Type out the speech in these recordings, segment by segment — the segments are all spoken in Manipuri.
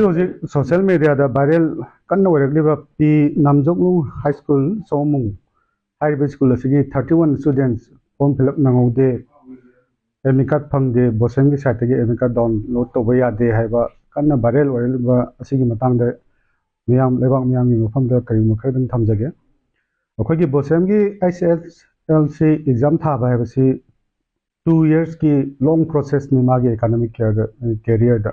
Social media da viral kan oirakliba P Namjoklung High School Somung high school asigi 31 students form fill up nangode admit card phangde bosem gi site gi admit card download to ba de haiba kanna viral oiraliba asigi matangda miyam lebang miyam gi mafam da kari mukhadan thamjage akhoi gi bosem gi ICSLC exam tha ba habasi 2 years ki long process ni magi academic career da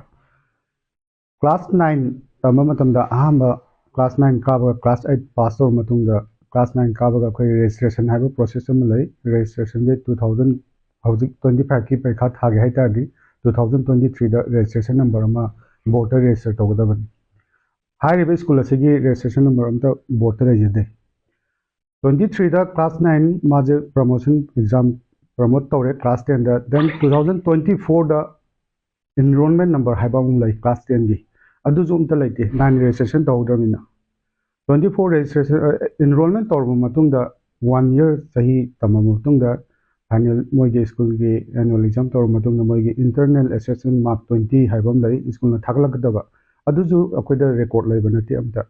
Class 9 tamamatanda ahamba class 9 kaba class 8 pass or matungda class 9 kaba ka koi registration haiba process am lai registration de 2025 ki paikha thage hai tardi 2023 da registration number ama voter register togdaban high level school asigi registration number amta voter ejide 23 da class 9 maje promotion exam promote tore class 10 da then 2024 da enrollment number haiba um lai class 10 gi adu zoom ta laite 9 registration tawdramina 24 registration enrollment tawba matungda 1 year sahi tamam matungda final moige school gi annual exam tawba matungda moige internal assessment mark 20 haibam lai school na thaglakdaba adu ju akoida record lai banati amta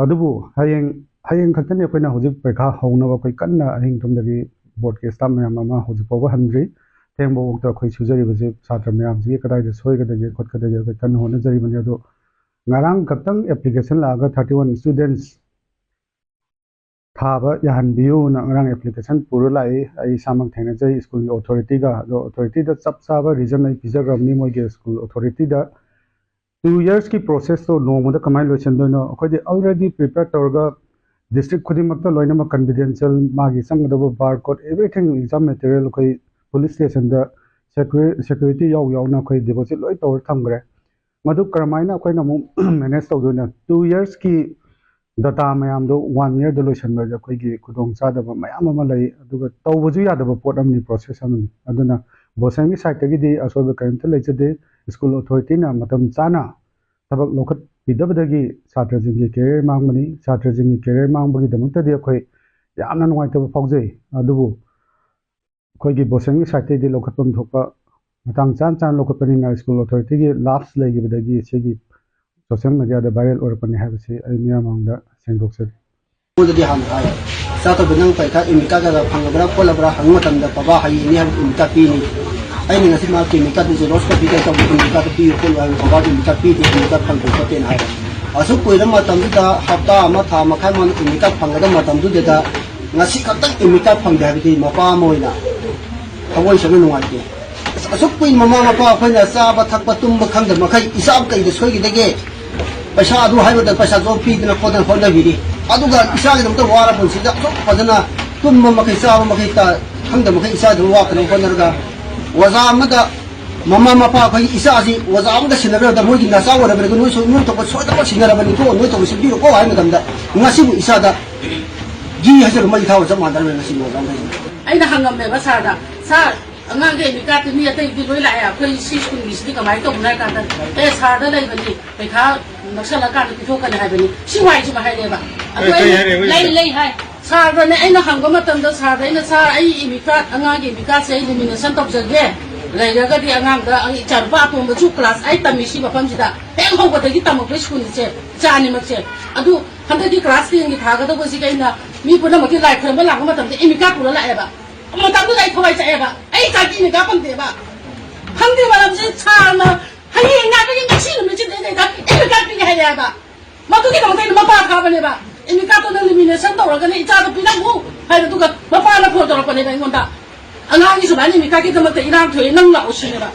adubu hayeng khaktani akoina hojik paikha haunaba koi kanna ahing tumdagi board ke staff mayam ama hojik pawa handri Tengbo waktu aku sujari basi satra mayam sih kadai je soi kadai je kot kadai je kan hona jari bani ado ngarang katang application laga 31 students thaba yahan biu na ngarang application pura lai ai samang thena jai school authority ga do authority da sab saba reason ai pizza gram ni moige school authority da 2 years ki process to no mo da kamai loichen do no akoi already prepared torga district khudi makta loina ma confidential magi sang da bar code everything exam material koi police station da security yaw na khoi deposit loi tor thamgre madu karmaina khoi na mu manage to na 2 years ki data mayam do 1 year do lotion ba khoi gi khudong cha da mayam ama lai aduga tawbuju ya da pot amni process amni aduna bosang gi site gi di asoba kaimta leichade school authority na matam chana tabak lokhat pidabadagi chatra jingi career mangmani chatra jingi career mangbagi damakta di khoi yamna nuai ta faujai adubu Koigi boseng site di lokapam thopa matang chan lokapani na school authority gi laughs lagi badagi segi social media da viral or pani have se ai miya mangda sendok se di ham hai sa to benang pai ka imika ga phangabra kolabra hangma tam da paba hai ni ham imika pi ni ai ni ngasi ma ki imika di roska pi ka to imika pi ko wa paba di imika pi di imika phang ko ten hai asu koira ma tam da hafta ma tha ma khai mon imika phangada ma tam du de da ngasi katang imika phang da bi ma pa moina Awai sama nuai ke. Asuk kuin mama apa apa na sa ba thak patum ba khang da makai isab kai da soi gi dege. Paisa adu hai ba da paisa zo pi na ko da hon da bi ri. Adu ga isa ga dam to wara pun si da so padana tum ma makai sa ba makai ta khang da makai isa da wa ka hon da ga. Waza ma da mama mapa kai isa ji waza ma da sinara da mo gi na sa wa da ba no so no to ko so da ko sinara ba ni to no to si bi ko ai ma dam da. Ngasi bu isa da gi hajar mai ta wa zama da na si mo zam da. Ai na hangam me ba sa da sa angang ge ni ka ti ni atai di loi la ya khoi si school ni si ka mai to na ka da e sa da lai ba ni pe kha naksala ka ni to ka ni hai ba ni si wai ji ba hai le ba lai hai sa da ne ai na hangam ma tam da sa da ina sa ai imi ka angang ge mi ka se elimination top ja ge lai ga di angang da ang char ba to ma chu class ai tam mi si ba pham ji da heng ho ba da gi tam ko school ni che cha ni ma che adu handa di class ti ngi tha ga da ko si ka ina mi pu na ma ki lai khram ba la ma tam de imi ka pu la ba mà tao cứ đây thôi chạy bà ấy chạy đi người ta không thể bà không thể bà làm gì cha mà hay nhà cái gì xin mình chỉ để đây ta em cái gì hay là bà mà tôi cái đồng tiền mà ba thà bên này bà em cái tôi nên mình sẵn đầu là cái này cha tôi bị đau hay là tôi cái mà ba nó phô tôi là cái này ngon ta anh ấy như số bạn em cái tâm mà tự nhiên thuế năng lão xin này bà